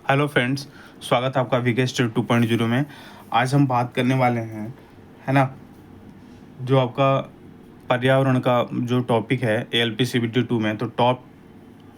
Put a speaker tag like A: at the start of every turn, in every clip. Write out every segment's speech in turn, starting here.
A: Hello friends, स्वागत है आपका वीके स्टेट 2.0 में। आज हम बात करने वाले हैं, है ना, जो आपका पर्यावरण का जो टॉपिक है ALP CBT 2 में। तो टॉप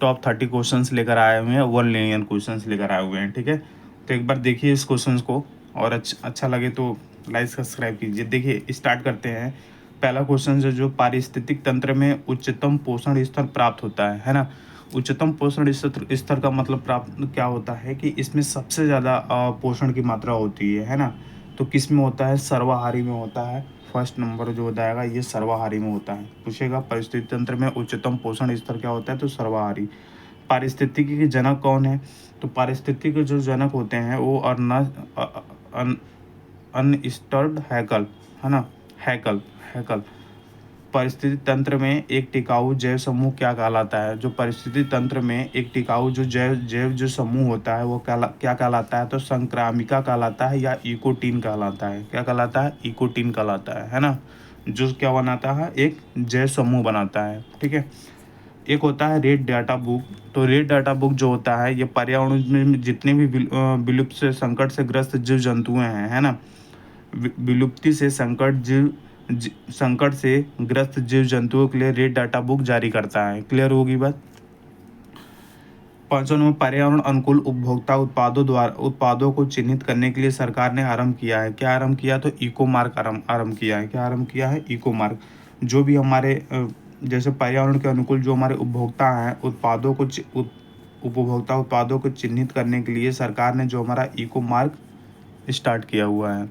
A: टॉप 30 क्वेश्चंस लेकर आए हुए हैं, 1 लिनियर क्वेश्चंस लेकर आए हुए हैं। ठीक है, तो एक बार देखिए इस क्वेश्चंस को, और अच्छा लगे तो लाइक सब्सक्राइब कीजिए। देखिए स्टार्ट करते हैं। पहला क्वेश्चन जो पारिस्थितिक तंत्र में उच्चतम पोषण स्तर प्राप्त होता है ना। उच्चतम पोषण स्तर का मतलब प्राप्त क्या होता है कि इसमें सबसे ज़्यादा पोषण की मात्रा होती है ना। तो किस में होता है? सर्वाहारी में होता है। फर्स्ट नंबर जो हो जाएगा ये सर्वाहारी में होता है। पूछेगा परिस्थिति तंत्र में उच्चतम पोषण स्तर क्या होता है, तो सर्वाहारी। पारिस्थितिकी के जनक कौन है? तो पारिस्थितिकी के जो जनक होते हैं वो अनस्टर्ड हैकल, है ना, हैकल हैकल। परिस्थिति तंत्र में एक टिकाऊ जैव समूह क्या कहलाता है? जो परिस्थिति तंत्र में एक टिकाऊ जो जैव जैव जो समूह होता है वो क्या कहलाता है? तो संक्रामिका कहलाता है या इकोटीन कहलाता है। क्या कहलाता है? इकोटीन कहलाता है ना। जो क्या बनाता है? एक जैव समूह बनाता है। ठीक है। एक होता है रेड डाटा बुक। तो रेड डाटा बुक जो होता है ये पर्यावरण में जितने भी विलुप्त से संकट से ग्रस्त जीव जंतुएं हैं, है ना, विलुप्ति से संकट से ग्रस्त जीव जंतुओं के लिए रेड डाटा बुक जारी करता है। क्लियर होगी बात। पांचवा नंबर, पर्यावरण अनुकूल उपभोक्ता उत्पादों को चिन्हित करने के लिए सरकार ने आरंभ किया है। क्या आरंभ किया? तो इको मार्क आरंभ किया है। क्या आरंभ किया है? Eco mark. जो भी हमारे जैसे पर्यावरण के अनुकूल जो हमारे उपभोक्ता हैं उपभोक्ता उत्पादों को चिन्हित करने के लिए सरकार ने जो हमारा इको मार्क स्टार्ट किया हुआ है।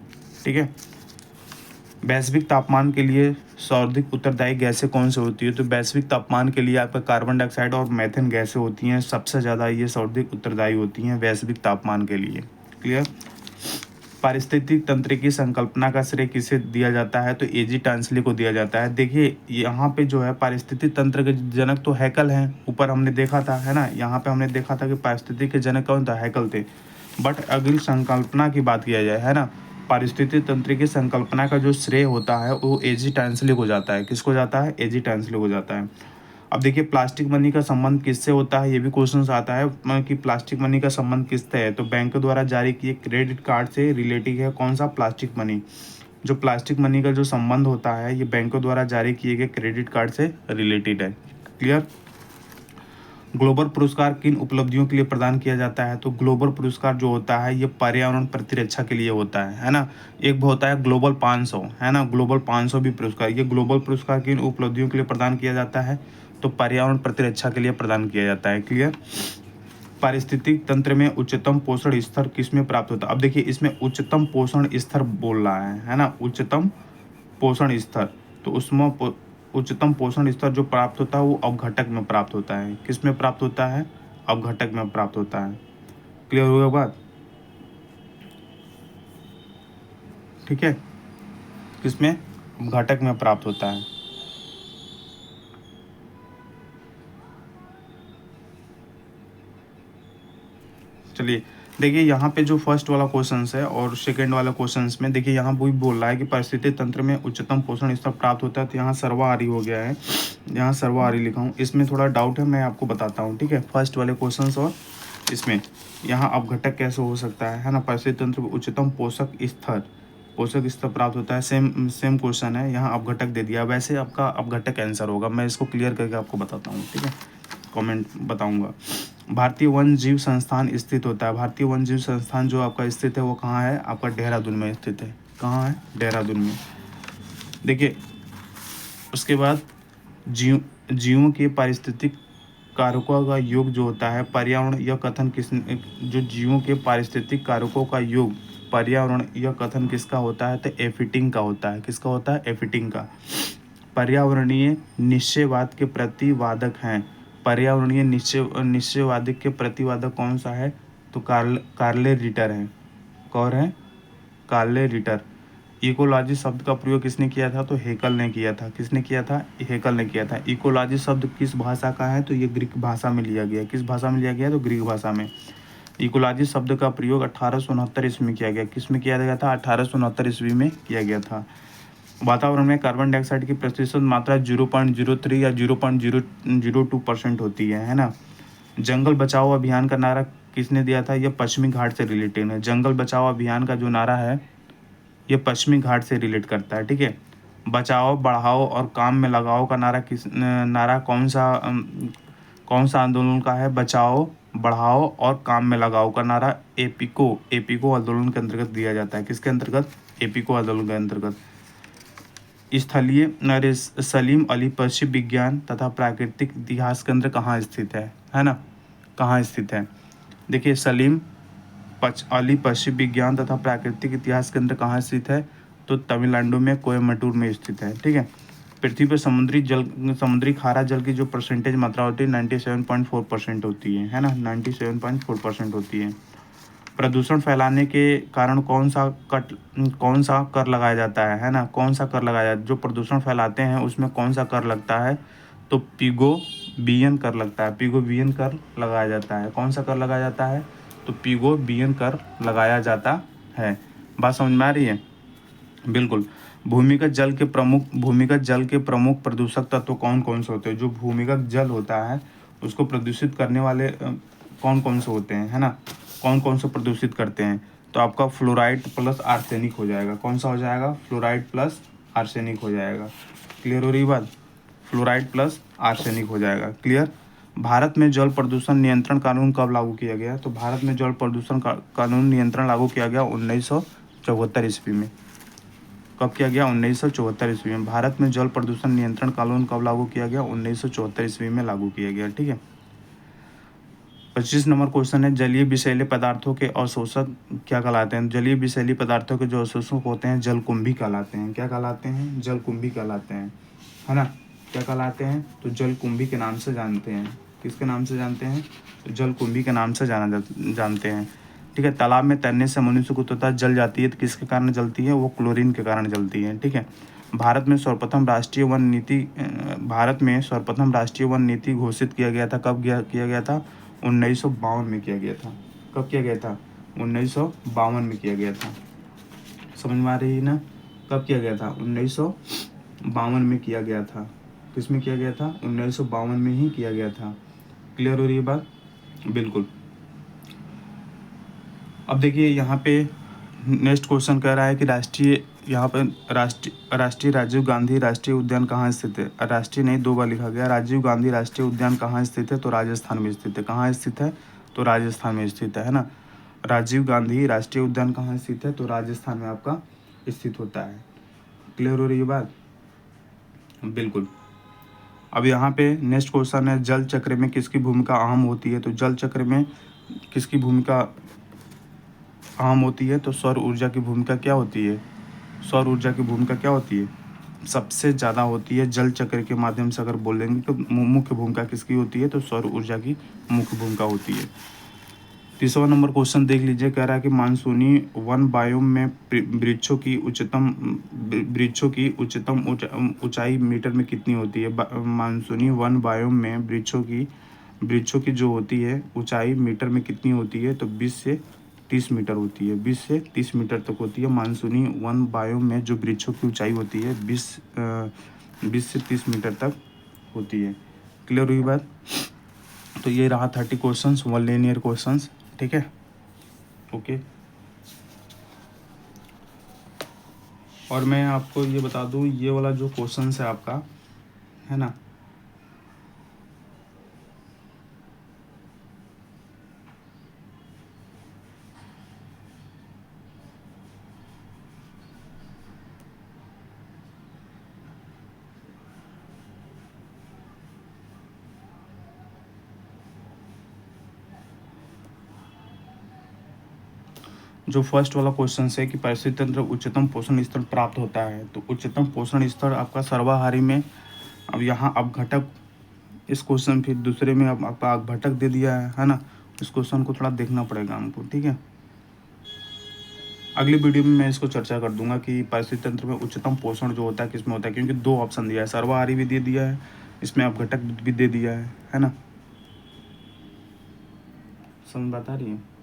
A: ठीक है। वैश्विक तापमान के लिए सर्वाधिक उत्तरदायी गैसें कौन सी होती है? तो वैश्विक तापमान के लिए आपका कार्बन डाइऑक्साइड और मीथेन गैसें होती हैं, सबसे ज़्यादा ये सर्वाधिक उत्तरदायी होती हैं वैश्विक तापमान के लिए। क्लियर। पारिस्थितिक तंत्र की संकल्पना का श्रेय किसे दिया जाता है? तो एजी टांसले को दिया जाता है। देखिए यहाँ पे जो है पारिस्थितिक तंत्र के जनक तो हैकल हैं, ऊपर हमने देखा था, है ना। यहाँ पे हमने देखा था कि पारिस्थितिक के जनक कौन था? हैकल थे। बट अगर संकल्पना की बात किया जाए, है ना, पारिस्थितिक तंत्र की संकल्पना का जो श्रेय होता है वो एजी टांसले को जाता है। किसको जाता है? एजी टांसले को जाता है। अब देखिए प्लास्टिक मनी का संबंध किससे होता है? ये भी क्वेश्चन आता है कि प्लास्टिक मनी का संबंध किससे है? तो बैंक द्वारा जारी किए क्रेडिट कार्ड से रिलेटेड है। कौन सा? Plastic money. जो प्लास्टिक मनी का जो संबंध होता है ये बैंकों द्वारा जारी किए गए क्रेडिट कार्ड से रिलेटेड है। क्लियर। ग्लोबल पुरस्कार किन उपलब्धियों के लिए प्रदान किया जाता है? तो ग्लोबल पुरस्कार जो होता है ये पर्यावरण प्रतिरक्षा के लिए होता है ना। एक होता है ग्लोबल 500, है ना, ग्लोबल 500 भी पुरस्कार। ये ग्लोबल पुरस्कार किन उपलब्धियों के लिए प्रदान किया जाता है? तो पर्यावरण प्रतिरक्षा के लिए प्रदान किया जाता है। क्लियर। पारिस्थितिक तंत्र में उच्चतम पोषण स्तर किसमें प्राप्त होता है? अब देखिए इसमें उच्चतम पोषण स्तर बोल रहा है ना, उच्चतम पोषण स्तर। तो उसमें उच्चतम पोषण स्तर जो प्राप्त होता है वो अवघटक में प्राप्त होता है। किस में प्राप्त होता है? अवघटक में प्राप्त होता है। क्लियर हो गया बात? ठीक है। किसमें? अवघटक में प्राप्त होता है। चलिए देखिए यहाँ पे जो फर्स्ट वाला क्वेश्चन है और सेकंड वाला क्वेश्चन में देखिए यहाँ वही बोल रहा है कि परिस्थिति तंत्र में उच्चतम पोषण स्तर प्राप्त होता है। तो यहाँ सर्वाहारी हो गया है, यहाँ सर्वाहारी लिखा हूँ। इसमें थोड़ा डाउट है, मैं आपको बताता हूँ। ठीक है, फर्स्ट वाले क्वेश्चन और इसमें यहाँ अपघटक कैसे हो सकता है ना। परिस्थिति तंत्र में उच्चतम पोषक स्तर प्राप्त होता है। सेम क्वेश्चन है, यहाँ अपघटक दे दिया। वैसे आपका अपघटक आंसर होगा, मैं इसको क्लियर करके आपको बताता हूँ। ठीक है, कमेंट बताऊंगा। भारतीय वन जीव संस्थान स्थित होता है। भारतीय वन जीव संस्थान जो आपका स्थित है वो कहाँ है? आपका देहरादून में स्थित है। कहाँ है? देहरादून में। देखिए उसके बाद जीवों के पारिस्थितिक कारकों का योग जो होता है पर्यावरण, यह कथन किस जो जीवों के पारिस्थितिक कारकों का योग पर्यावरण, यह कथन किसका होता है? तो एफिटिंग का होता है। किसका होता है? एफिटिंग का। पर्यावरणीय निश्चयवाद के प्रतिवादक हैं। पर्यावरणीय निश्चयवादी के प्रतिवादक कौन सा है? तो कार्ले रिटर है। कौन है? कार्ले रिटर। इकोलॉजी शब्द का प्रयोग किसने किया था? तो हेकल ने किया था। किसने किया था? हेकल ने किया था। इकोलॉजी शब्द किस भाषा का है? तो ये ग्रीक भाषा में लिया गया। किस भाषा में लिया गया? तो ग्रीक भाषा में। इकोलॉजी शब्द का प्रयोग 1869 ईस्वी में किया गया। किस में किया गया था? 1869 ईस्वी में किया गया था। वातावरण में कार्बन डाइऑक्साइड की प्रतिशत मात्रा 0.03 या 0.002% होती है ना। जंगल बचाओ अभियान का नारा किसने दिया था? ये पश्चिमी घाट से रिलेटेड है। जंगल बचाओ अभियान का जो नारा है ये पश्चिमी घाट से रिलेट करता है, ठीक है। बचाओ बढ़ाओ और काम में लगाओ का नारा कौन सा आंदोलन का है? बचाओ बढ़ाओ और काम में लगाओ का नारा एपीको आंदोलन के अंतर्गत दिया जाता है। किसके अंतर्गत? एपीको आंदोलन के अंतर्गत। सलीम अली पश्चिम विज्ञान तथा प्राकृतिक इतिहास केंद्र कहाँ स्थित है ना? कहाँ स्थित है? देखिए सलीम अली पश्चिम विज्ञान तथा प्राकृतिक इतिहास केंद्र कहाँ स्थित है? तो तमिलनाडु में कोयम्बटूर में स्थित है, ठीक है। पृथ्वी पर समुद्री खारा जल की जो परसेंटेज मात्रा होती है 97.4% होती है ना? 97.4% होती है। प्रदूषण फैलाने के कारण कौन सा कर लगाया जाता है ना? कौन सा कर लगाया जाता है? जो प्रदूषण फैलाते हैं उसमें कौन सा कर लगता है? तो पिगोबियन कर लगता है। पिगोबियन कर लगाया जाता है। कौन सा कर लगाया जाता है? तो पिगोबियन कर लगाया जाता है। बात समझ में आ रही है? बिल्कुल। भूमिगत जल के प्रमुख प्रदूषक तत्व कौन कौन से होते हैं? जो भूमिगत जल होता है उसको प्रदूषित करने वाले कौन कौन से होते हैं, है ना? कौन कौन से प्रदूषित करते हैं? तो आपका फ्लोराइड प्लस आर्सेनिक हो जाएगा। कौन सा हो जाएगा? फ्लोराइड प्लस आर्सेनिक हो जाएगा। क्लियर हो रही बात? फ्लोराइड प्लस आर्सेनिक हो जाएगा। क्लियर। भारत में जल प्रदूषण नियंत्रण कानून कब लागू किया गया? तो भारत में जल प्रदूषण कानून नियंत्रण लागू किया गया 1974 ईस्वी में। कब किया गया? 1974 ईस्वी में। भारत में जल प्रदूषण नियंत्रण कानून कब लागू किया गया? 1974 ईस्वी में लागू किया गया, ठीक है। 25 नंबर क्वेश्चन है, जलीय विषैले पदार्थों के अवशोषक क्या कहलाते हैं? जलीय विषैली पदार्थों के जो अवशोषक होते हैं जलकुंभी कहलाते हैं। क्या कहलाते हैं? जलकुंभी कहलाते हैं, है ना? क्या कहलाते हैं? तो जलकुंभी के नाम से जानते हैं। किसके नाम से जानते हैं? तो जलकुंभी के नाम से जानते हैं, ठीक है। तालाब में तैरने से मनुष्य को त्वचा जल जाती है तो किसके कारण जलती है? वो क्लोरीन के कारण जलती है, ठीक है। भारत में सर्वप्रथम राष्ट्रीय वन नीति घोषित किया गया था। कब किया गया था? 1952 में किया गया था। कब किया गया था? 1952 में किया गया था। समझ में आ रही है ना? कब किया गया था? 1952 में किया गया था। किस में किया गया था? 1952 में ही किया गया था। क्लियर हो रही है बात? बिल्कुल। अब देखिए यहाँ पे नेक्स्ट क्वेश्चन कह रहा है कि राष्ट्रीय राजीव गांधी राष्ट्रीय उद्यान कहाँ स्थित है? राष्ट्रीय नहीं, 2 बार लिखा गया। राजीव गांधी राष्ट्रीय उद्यान कहाँ स्थित है? तो राजस्थान में स्थित है। कहाँ स्थित है? तो राजस्थान में स्थित है ना? राजीव गांधी राष्ट्रीय उद्यान कहाँ स्थित है? तो राजस्थान में आपका स्थित होता है। क्लियर हो रही है बात? बिल्कुल। अब यहाँ पे नेक्स्ट क्वेश्चन है, जल चक्र में किसकी भूमिका अहम होती है? तो जल चक्र में किसकी भूमिका अहम होती है? तो सौर ऊर्जा की भूमिका क्या होती है? सौर ऊर्जा की भूमिका क्या होती है? सबसे ज़्यादा होती है। जल चक्र के माध्यम से अगर बोलेंगे तो मुख्य भूमिका किसकी होती है? तो सौर ऊर्जा की मुख्य भूमिका होती है। 30वां नंबर क्वेश्चन देख लीजिए, कह रहा है कि मानसूनी वन बायोम में वृक्षों की उच्चतम ऊंचाई मीटर में कितनी होती है? मानसूनी वन बायोम में वृक्षों की जो होती है ऊंचाई मीटर में कितनी होती है? तो 20 से 30 मीटर होती है। 20 से 30 मीटर तक होती है। मानसूनी वन बायोम में जो वृक्षों की ऊंचाई होती है 20 से 30 मीटर तक होती है। क्लियर हुई बात? तो ये रहा 30 क्वेश्चंस, वन लीनियर क्वेश्चंस, ठीक है। ओके। और मैं आपको ये बता दूं, ये वाला जो क्वेश्चंस है आपका, है ना, जो फर्स्ट वाला क्वेश्चन है कि परिस्थिति तंत्र उच्चतम पोषण स्तर प्राप्त होता है, तो उच्चतम पोषण स्तर आपका सर्वाहारी में, अब यहाँ अपघटक, इस क्वेश्चन फिर दूसरे में अब आपका अपघटक दे दिया है ना। इस क्वेश्चन को थोड़ा देखना पड़ेगा हमको, ठीक है। अगली वीडियो में मैं इसको चर्चा कर दूंगा कि परिस्थिति तंत्र में उच्चतम पोषण जो होता है किस में होता है, क्योंकि 2 ऑप्शन दिया है, सर्वाहारी भी दे दिया है, इसमें अपघटक भी दे दिया है ना। समझ बात आ रही है?